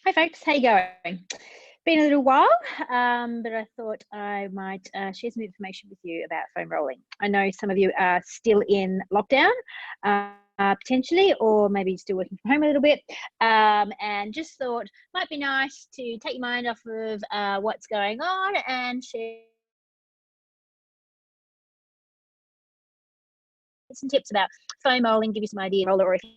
Hi folks, how you going? Been a little while, but I thought I might share some information with you about foam rolling. I know some of you are still in lockdown, potentially, or maybe still working from home a little bit, and just thought might be nice to take your mind off of what's going on and share some tips about foam rolling, give you some idea roller, or if you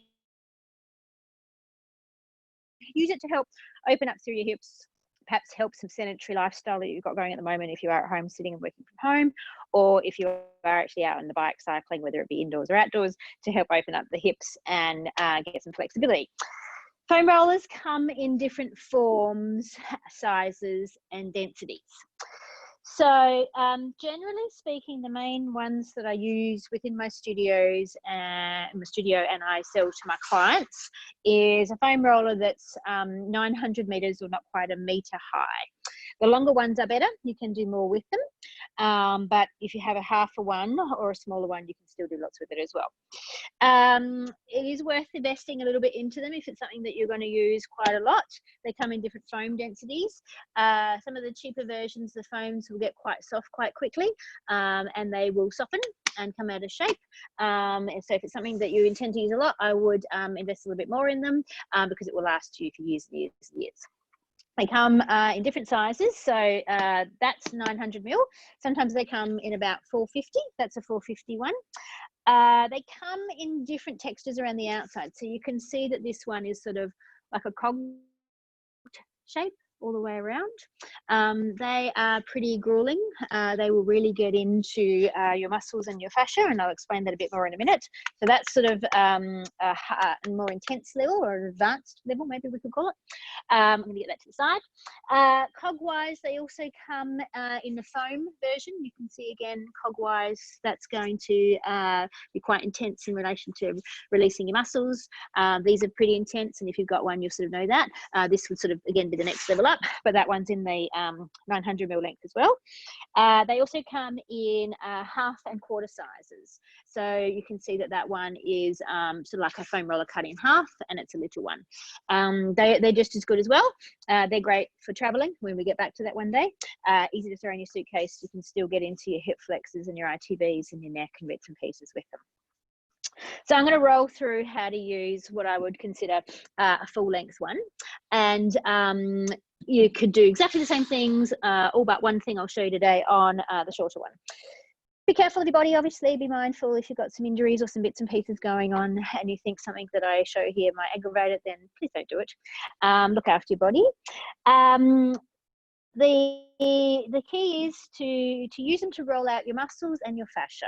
use it to help open up through your hips, perhaps help some sedentary lifestyle that you've got going at the moment if you are at home sitting and working from home, or if you are actually out on the bike cycling, whether it be indoors or outdoors, to help open up the hips and get some flexibility. Foam rollers come in different forms, sizes and densities. So generally speaking, the main ones that I use within my studios and I sell to my clients is a foam roller that's 900 meters or not quite a meter high. The longer ones are better. You can do more with them. But if you have a half a one or a smaller one, you can still do lots with it as well. It is worth investing a little bit into them if it's something that you're going to use quite a lot. They come in different foam densities. Some of the cheaper versions, the foams will get quite soft quite quickly, and they will soften and come out of shape. And so if it's something that you intend to use a lot, I would invest a little bit more in them because it will last you for years and years and years. They come in different sizes, so that's 900 mil. Sometimes they come in about 450. That's a 450 one. They come in different textures around the outside, so you can see that this one is sort of like a cog shape all the way around. They are pretty grueling. They will really get into your muscles and your fascia, and I'll explain that a bit more in a minute. So that's sort of a more intense level, or an advanced level, maybe we could call it. I'm going to get that to the side. Cog-wise, they also come in the foam version. You can see again, cog-wise, that's going to be quite intense in relation to releasing your muscles. These are pretty intense, and if you've got one, you'll sort of know that. This would sort of, again, be the next level up, but that one's in the 900 mil length as well. They also come in half and quarter sizes. So you can see that that one is sort of like a foam roller cut in half, and it's a little one. They're just as good as well. They're great for traveling when we get back to that one day. Easy to throw in your suitcase. You can still get into your hip flexors and your ITBs and your neck and bits and pieces with them. So I'm going to roll through how to use what I would consider a full length one. And you could do exactly the same things, all but one thing I'll show you today on the shorter one. Be careful of your body, obviously. Be mindful if you've got some injuries or some bits and pieces going on and you think something that I show here might aggravate it, then please don't do it. Look after your body. The key is to use them to roll out your muscles and your fascia.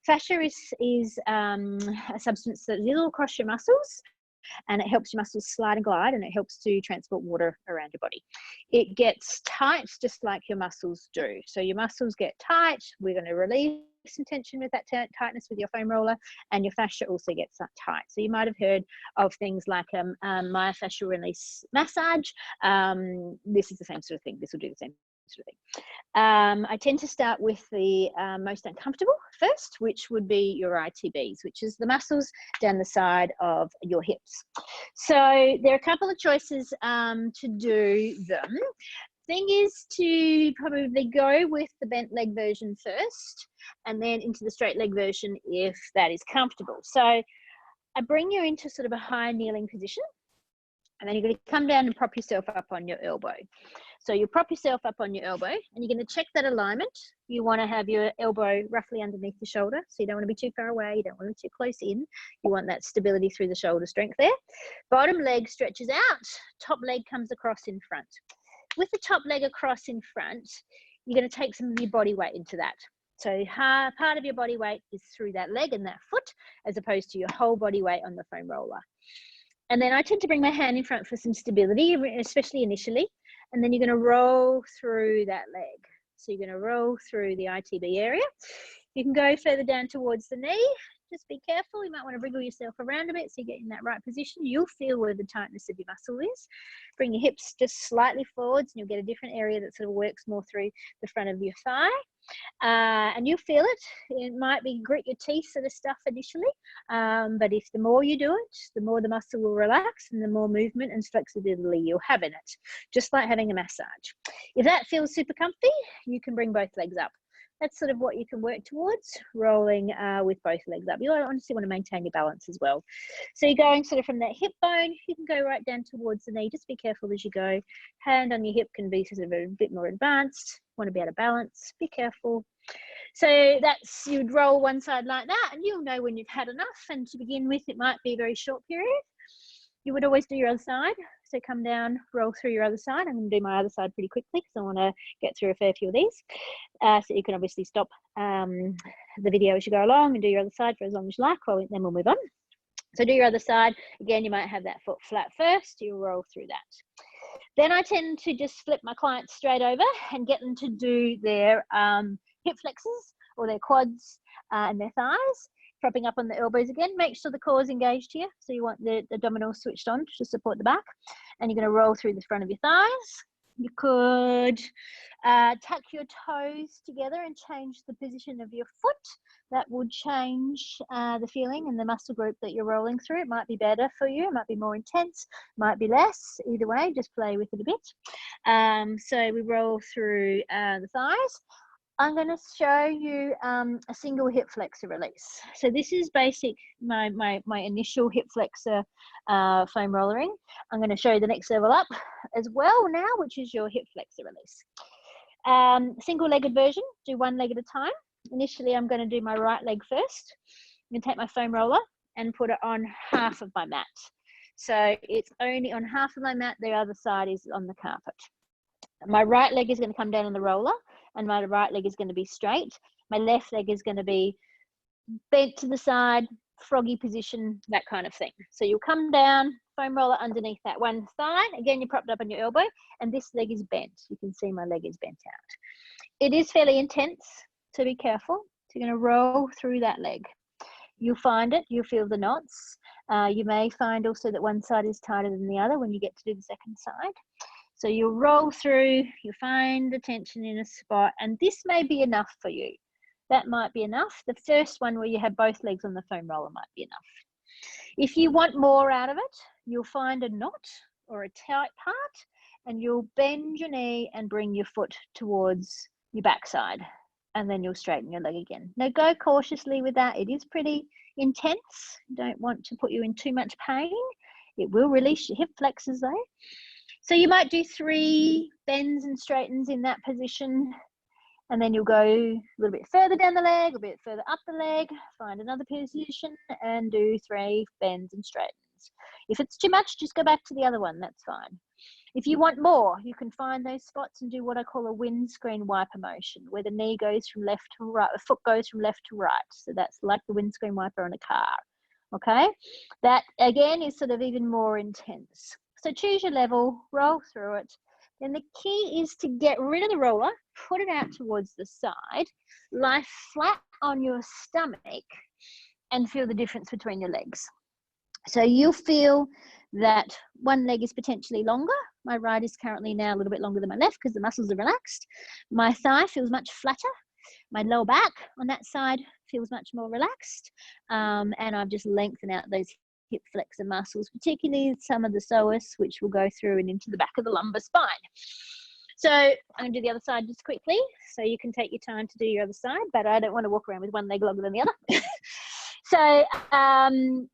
Fascia is a substance that is all across your muscles, and it helps your muscles slide and glide, and it helps to transport water around your body. It gets tight just like your muscles do. So your muscles get tight. We're going to release some tension with that tightness with your foam roller, and your fascia also gets tight. So you might have heard of things like myofascial release massage. This is the same sort of thing. This will do the same sort of thing. I tend to start with the most uncomfortable first, which would be your ITBs, which is the muscles down the side of your hips. So there are a couple of choices to do them. Thing is to probably go with the bent leg version first, and then into the straight leg version if that is comfortable. So I bring you into sort of a high kneeling position, and then you're going to come down and prop yourself up on your elbow. So you prop yourself up on your elbow, and you're going to check that alignment. You want to have your elbow roughly underneath the shoulder, so you don't want to be too far away, you don't want to be too close in. You want that stability through the shoulder strength there. Bottom leg stretches out, top leg comes across in front. With the top leg across in front, you're going to take some of your body weight into that. So part of your body weight is through that leg and that foot, as opposed to your whole body weight on the foam roller. And then I tend to bring my hand in front for some stability, especially initially. And then you're going to roll through that leg. So you're going to roll through the ITB area. You can go further down towards the knee. Just be careful. You might want to wriggle yourself around a bit so you get in that right position. You'll feel where the tightness of your muscle is. Bring your hips just slightly forwards, and you'll get a different area that sort of works more through the front of your thigh. And you'll feel it. It might be grit your teeth sort of stuff initially, but if the more you do it, the more the muscle will relax and the more movement and flexibility you'll have in it, just like having a massage. If that feels super comfy, you can bring both legs up. That's sort of what you can work towards, rolling with both legs up. You honestly want to maintain your balance as well. So you're going sort of from that hip bone, you can go right down towards the knee. Just be careful as you go. Hand on your hip can be sort of a bit more advanced. Want to be out of balance, be careful. So that's, you'd roll one side like that and you'll know when you've had enough. And to begin with, it might be a very short period. You would always do your other side. So come down, roll through your other side. I'm going to do my other side pretty quickly because I want to get through a fair few of these. So you can obviously stop the video as you go along and do your other side for as long as you like, or then we'll move on. So do your other side. Again, you might have that foot flat first. You'll roll through that. Then I tend to just flip my clients straight over and get them to do their hip flexors or their quads and their thighs. Propping up on the elbows again, make sure the core is engaged here. So you want the abdominals switched on to support the back. And you're going to roll through the front of your thighs. You could tuck your toes together and change the position of your foot. That would change the feeling and the muscle group that you're rolling through. It might be better for you. It might be more intense, might be less. Either way, just play with it a bit. So we roll through the thighs. I'm going to show you a single hip flexor release. So this is basic, my initial hip flexor foam rollering. I'm going to show you the next level up as well now, which is your hip flexor release. Single-legged version, do one leg at a time. Initially, I'm going to do my right leg first. I'm going to take my foam roller and put it on half of my mat. So it's only on half of my mat, the other side is on the carpet. My right leg is going to come down on the roller and my right leg is going to be straight. My left leg is going to be bent to the side, froggy position, that kind of thing. So you'll come down, foam roller underneath that one thigh. Again, you're propped up on your elbow and this leg is bent. You can see my leg is bent out. It is fairly intense, so be careful. So you're going to roll through that leg. You'll find it, you'll feel the knots. You may find also that one side is tighter than the other when you get to do the second side. So you'll roll through, you find the tension in a spot, and this may be enough for you. That might be enough. The first one where you have both legs on the foam roller might be enough. If you want more out of it, you'll find a knot or a tight part, and you'll bend your knee and bring your foot towards your backside, and then you'll straighten your leg again. Now go cautiously with that. It is pretty intense. Don't want to put you in too much pain. It will release your hip flexors though. So you might do 3 bends and straightens in that position, and then you'll go a little bit further down the leg, a bit further up the leg, find another position and do 3 bends and straightens. If it's too much, just go back to the other one, that's fine. If you want more, you can find those spots and do what I call a windscreen wiper motion, where the knee goes from left to right, the foot goes from left to right. So that's like the windscreen wiper on a car, okay? That again is sort of even more intense. So choose your level, roll through it. Then the key is to get rid of the roller, put it out towards the side, lie flat on your stomach and feel the difference between your legs. So you'll feel that one leg is potentially longer. My right is currently now a little bit longer than my left because the muscles are relaxed. My thigh feels much flatter. My lower back on that side feels much more relaxed. And I've just lengthened out those hip flexor muscles, particularly some of the psoas, which will go through and into the back of the lumbar spine. So I'm going to do the other side just quickly, so you can take your time to do your other side, but I don't want to walk around with one leg longer than the other. So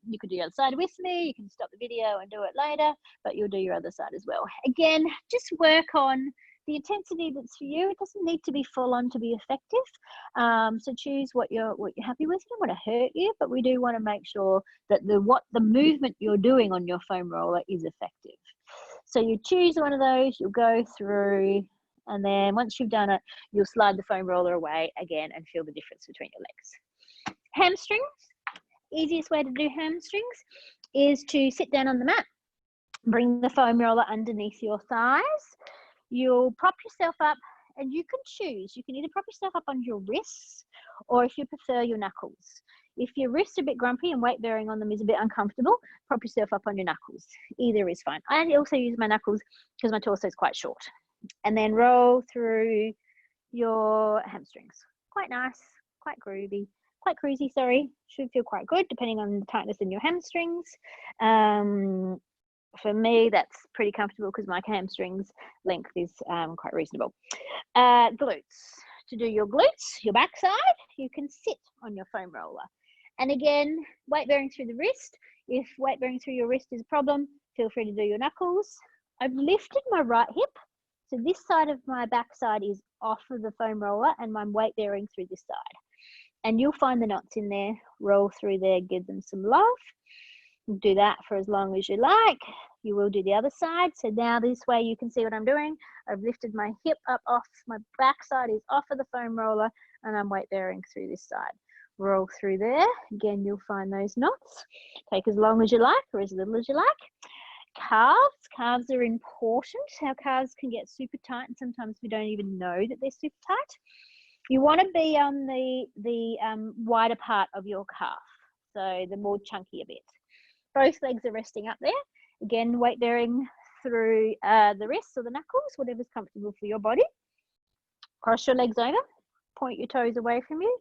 you could do your other side with me, you can stop the video and do it later, but you'll do your other side as well. Again, just work on the intensity that's for you. It doesn't need to be full on to be effective. So choose what you're happy with. We don't want to hurt you, but we do want to make sure that the movement you're doing on your foam roller is effective. So you choose one of those, you'll go through, and then once you've done it, you'll slide the foam roller away again and feel the difference between your legs. Hamstrings. Easiest way to do hamstrings is to sit down on the mat, bring the foam roller underneath your thighs. You'll prop yourself up and you can choose. You can either prop yourself up on your wrists or, if you prefer, your knuckles. If your wrists are a bit grumpy and weight bearing on them is a bit uncomfortable, prop yourself up on your knuckles. Either is fine. I also use my knuckles because my torso is quite short. And then roll through your hamstrings. Quite nice, quite groovy, quite cruisy, sorry. Should feel quite good depending on the tightness in your hamstrings. For me, that's pretty comfortable because my hamstrings length is quite reasonable. Glutes. To do your glutes, your backside, you can sit on your foam roller. And again, weight bearing through the wrist. If weight bearing through your wrist is a problem, feel free to do your knuckles. I've lifted my right hip. So this side of my backside is off of the foam roller and my weight bearing through this side. And you'll find the knots in there, roll through there, give them some love. Do that for as long as you like. You will do the other side. So now this way you can see what I'm doing. I've lifted my hip up off, my backside is off of the foam roller and I'm weight bearing through this side. Roll through there. Again, you'll find those knots. Take as long as you like or as little as you like. Calves are important. Our calves can get super tight and sometimes we don't even know that they're super tight. You want to be on the wider part of your calf, so the more chunkier bit. Both legs are resting up there. Again, weight bearing through the wrists or the knuckles, whatever's comfortable for your body. Cross your legs over, point your toes away from you,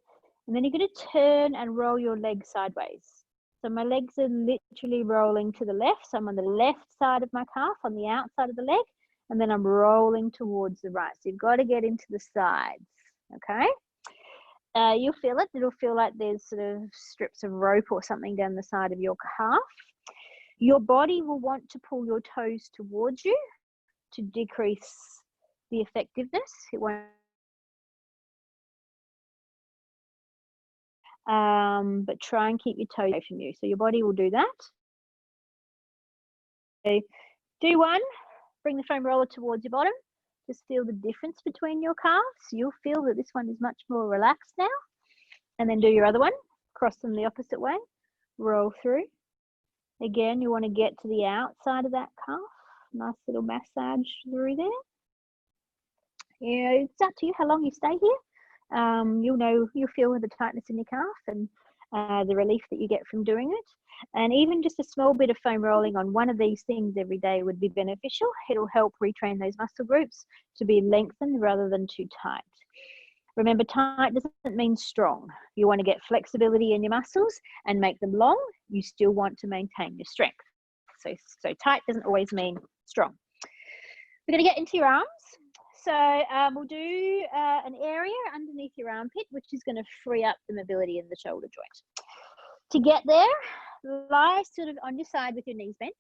and then you're going to turn and roll your legs sideways. So my legs are literally rolling to the left. So I'm on the left side of my calf, on the outside of the leg, and then I'm rolling towards the right. So you've got to get into the sides, okay? You'll feel it. It'll feel like there's sort of strips of rope or something down the side of your calf. Your body will want to pull your toes towards you to decrease the effectiveness. It won't. But try and keep your toes away from you. So your body will do that. So do one, bring the foam roller towards your bottom. Just feel the difference between your calves. You'll feel that this one is much more relaxed now. And then do your other one, cross them the opposite way, roll through. Again, you want to get to the outside of that calf. Nice little massage through there. Yeah, it's up to you how long you stay here. You'll feel the tightness in your calf and the relief that you get from doing it. And even just a small bit of foam rolling on one of these things every day would be beneficial. It'll help retrain those muscle groups to be lengthened rather than too tight. Remember, tight doesn't mean strong. You want to get flexibility in your muscles and make them long. You still want to maintain your strength. So tight doesn't always mean strong. We're going to get into your arms. So we'll do an area underneath your armpit, which is going to free up the mobility in the shoulder joint. To get there, lie sort of on your side with your knees bent.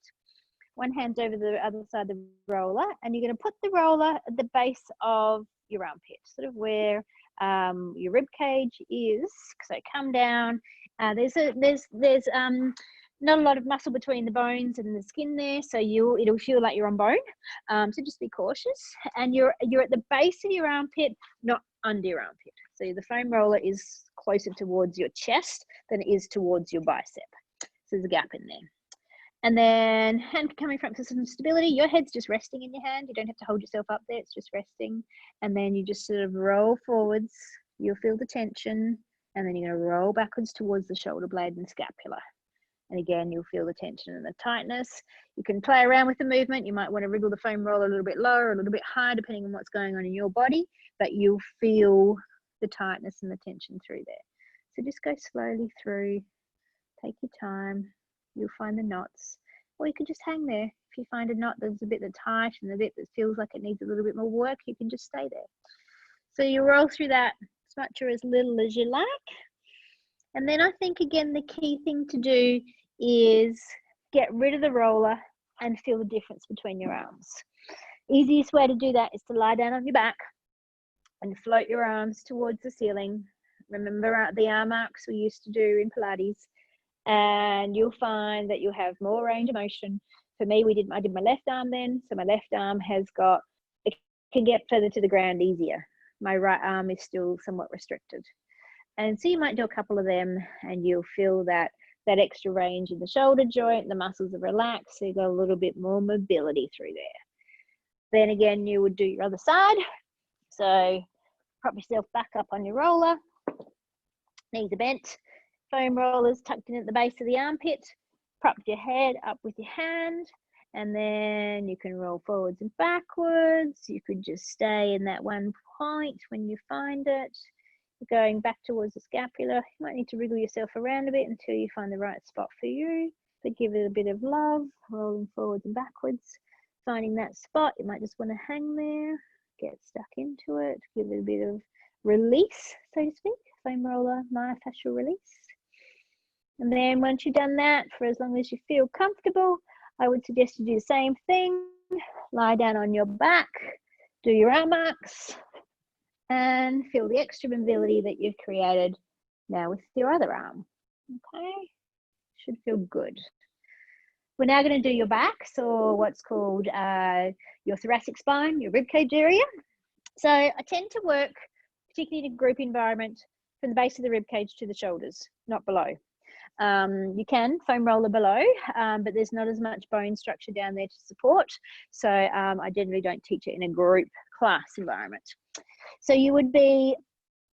One hand's over the other side of the roller, and you're going to put the roller at the base of your armpit, sort of where your rib cage is. So come down. There's not a lot of muscle between the bones and the skin there, so it'll feel like you're on bone. So just be cautious. And you're at the base of your armpit, not under your armpit. So the foam roller is closer towards your chest than it is towards your bicep. So there's a gap in there. And then hand coming front for some stability. Your head's just resting in your hand. You don't have to hold yourself up there. It's just resting. And then you just sort of roll forwards. You'll feel the tension. And then you're going to roll backwards towards the shoulder blade and scapula. And again, you'll feel the tension and the tightness. You can play around with the movement. You might want to wriggle the foam roller a little bit lower, a little bit higher, depending on what's going on in your body. But you'll feel the tightness and the tension through there. So just go slowly through. Take your time. You'll find the knots, or you can just hang there. If you find a knot that's a bit that's tight and a bit that feels like it needs a little bit more work, you can just stay there. So you roll through that as much or as little as you like. And then I think, again, the key thing to do is get rid of the roller and feel the difference between your arms. Easiest way to do that is to lie down on your back and float your arms towards the ceiling. Remember the arm arcs we used to do in Pilates. And you'll find that you have more range of motion. For me, I did my left arm then, so my left arm it can get further to the ground easier. My right arm is still somewhat restricted. And so you might do a couple of them and you'll feel that extra range in the shoulder joint, the muscles are relaxed, so you've got a little bit more mobility through there. Then again, you would do your other side. So prop yourself back up on your roller, knees are bent. Foam rollers tucked in at the base of the armpit. Prop your head up with your hand, and then you can roll forwards and backwards. You could just stay in that one point when you find it. You're going back towards the scapula. You might need to wriggle yourself around a bit until you find the right spot for you. But give it a bit of love, rolling forwards and backwards. Finding that spot, you might just want to hang there, get stuck into it, give it a bit of release, so to speak, foam roller, myofascial release. And then once you've done that, for as long as you feel comfortable, I would suggest you do the same thing. Lie down on your back, do your arm arcs, and feel the extra mobility that you've created now with your other arm. Okay, should feel good. We're now going to do your backs, or what's called your thoracic spine, your ribcage area. So I tend to work, particularly in a group environment, from the base of the ribcage to the shoulders, not below. You can foam roller below, but there's not as much bone structure down there to support. So I generally don't teach it in a group class environment. So you would be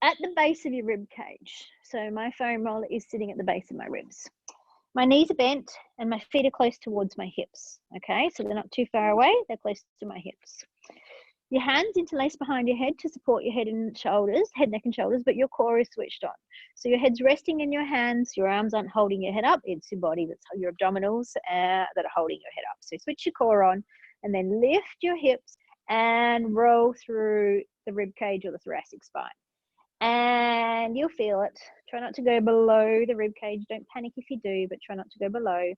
at the base of your rib cage. So my foam roller is sitting at the base of my ribs. My knees are bent and my feet are close towards my hips. Okay, so they're not too far away, they're close to my hips. Your hands interlaced behind your head to support your head and shoulders, head, neck and shoulders, but your core is switched on. So your head's resting in your hands, your arms aren't holding your head up, it's your body, that's your abdominals that are holding your head up. So switch your core on and then lift your hips and roll through the rib cage or the thoracic spine. And you'll feel it. Try not to go below the rib cage. Don't panic if you do, but try not to go below.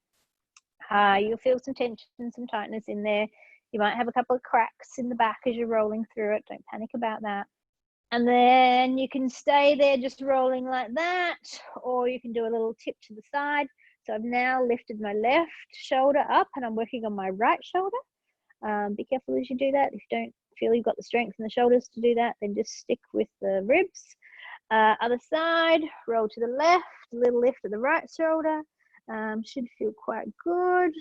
You'll feel some tension, some tightness in there. You might have a couple of cracks in the back as you're rolling through it. Don't panic about that. And then you can stay there just rolling like that, or you can do a little tip to the side. So I've now lifted my left shoulder up and I'm working on my right shoulder. Be careful as you do that. If you don't feel you've got the strength in the shoulders to do that, then just stick with the ribs. Other side, roll to the left, a little lift at the right shoulder. Should feel quite good.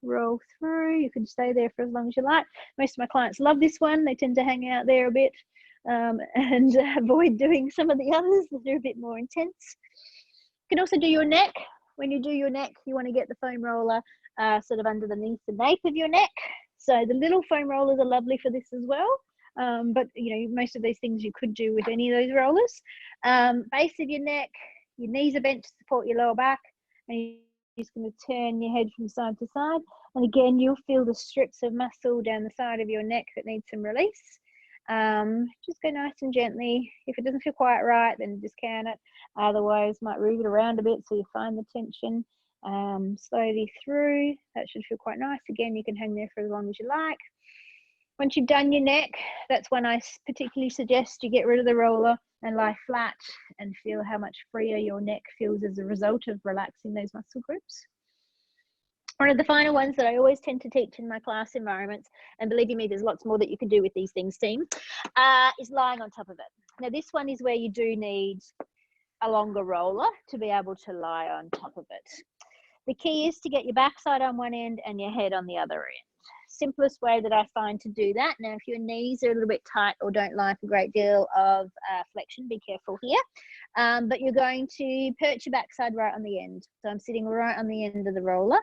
Roll through. You can stay there for as long as you like. Most of my clients love this one. They tend to hang out there a bit and avoid doing some of the others that are a bit more intense. You can also do your neck. When you do your neck, you want to get the foam roller sort of underneath the nape of your neck. So the little foam rollers are lovely for this as well. But you know, most of these things you could do with any of those rollers. Base of your neck, your knees are bent to support your lower back, and you're just going to turn your head from side to side. And again, you'll feel the strips of muscle down the side of your neck that need some release. Just go nice and gently. If it doesn't feel quite right, then discount it. Otherwise, might move it around a bit so you find the tension. Slowly through. That should feel quite nice. Again, you can hang there for as long as you like. Once you've done your neck, that's when I particularly suggest you get rid of the roller and lie flat and feel how much freer your neck feels as a result of relaxing those muscle groups. One of the final ones that I always tend to teach in my class environments, and believe you me, there's lots more that you can do with these things, team, is lying on top of it. Now, this one is where you do need a longer roller to be able to lie on top of it. The key is to get your backside on one end and your head on the other end. Simplest way that I find to do that. Now, if your knees are a little bit tight or don't like a great deal of flexion, be careful here. But you're going to perch your backside right on the end. So I'm sitting right on the end of the roller.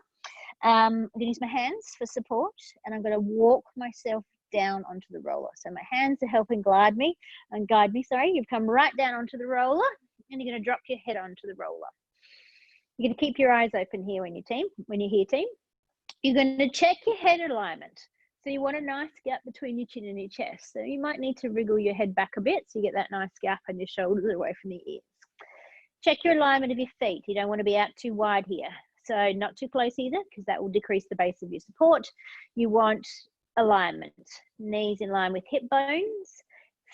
I'm going to use my hands for support, and I'm going to walk myself down onto the roller. So my hands are helping guide me. You've come right down onto the roller, and you're going to drop your head onto the roller. You're going to keep your eyes open here when you're here, team. You're going to check your head alignment. So you want a nice gap between your chin and your chest. So you might need to wriggle your head back a bit so you get that nice gap and your shoulders are away from the ears. Check your alignment of your feet. You don't want to be out too wide here. So not too close either, because that will decrease the base of your support. You want alignment. Knees in line with hip bones,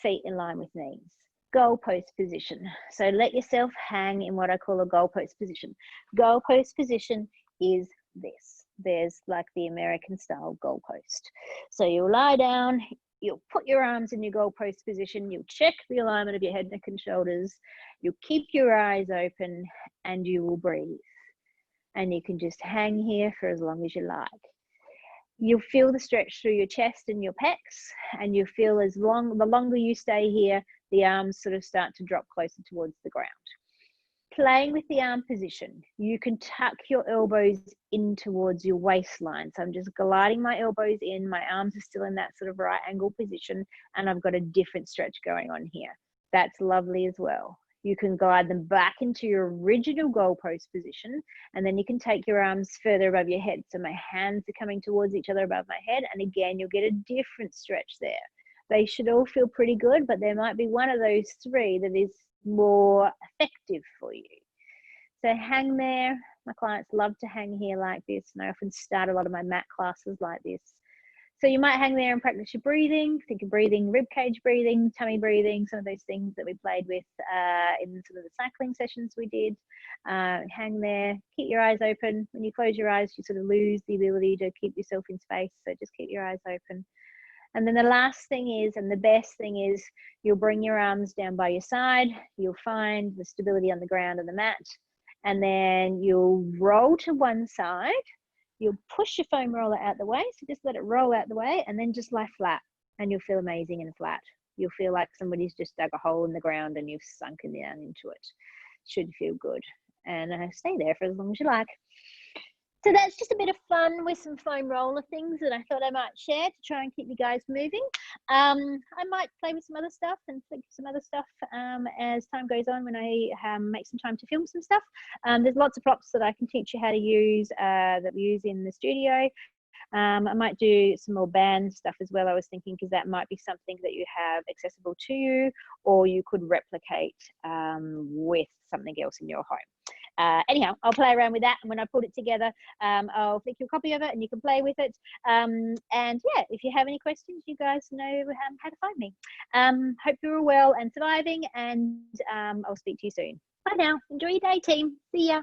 feet in line with knees. Goalpost position. So let yourself hang in what I call a goalpost position. Goalpost position is this. There's like the American style goalpost. So you'll lie down, you'll put your arms in your goalpost position, you'll check the alignment of your head, neck and shoulders, you'll keep your eyes open, and you will breathe. And you can just hang here for as long as you like. You'll feel the stretch through your chest and your pecs, and you'll feel the longer you stay here, the arms sort of start to drop closer towards the ground. playing with the arm position, you can tuck your elbows in towards your waistline. So I'm just gliding my elbows in, my arms are still in that sort of right angle position, and I've got a different stretch going on here. That's lovely as well. You can glide them back into your original goalpost position, and then you can take your arms further above your head. So my hands are coming towards each other above my head, and again, you'll get a different stretch there. They should all feel pretty good, but there might be one of those three that is more effective for you. So hang there. My clients love to hang here like this, and I often start a lot of my mat classes like this. So you might hang there and practice your breathing. Think of breathing, rib cage breathing, tummy breathing, some of those things that we played with in sort of the cycling sessions we did. Hang there, keep your eyes open. When you close your eyes, you sort of lose the ability to keep yourself in space. So just keep your eyes open. And then the last thing is, and the best thing is, you'll bring your arms down by your side. You'll find the stability on the ground and the mat. And then you'll roll to one side. You'll push your foam roller out the way, so just let it roll out the way, and then just lie flat, and you'll feel amazing and flat. You'll feel like somebody's just dug a hole in the ground and you've sunken down into it. Should feel good. And stay there for as long as you like. So that's just a bit of fun with some foam roller things that I thought I might share to try and keep you guys moving. I might play with some other stuff and think of some other stuff as time goes on when I make some time to film some stuff. There's lots of props that I can teach you how to use that we use in the studio. I might do some more band stuff as well, I was thinking, because that might be something that you have accessible to you, or you could replicate with something else in your home. Anyhow, I'll play around with that, and when I put it together, I'll flick you a copy of it and you can play with it. And yeah, if you have any questions, you guys know how to find me. Hope you're all well and surviving, and I'll speak to you soon. Bye now. Enjoy your day, team. See ya.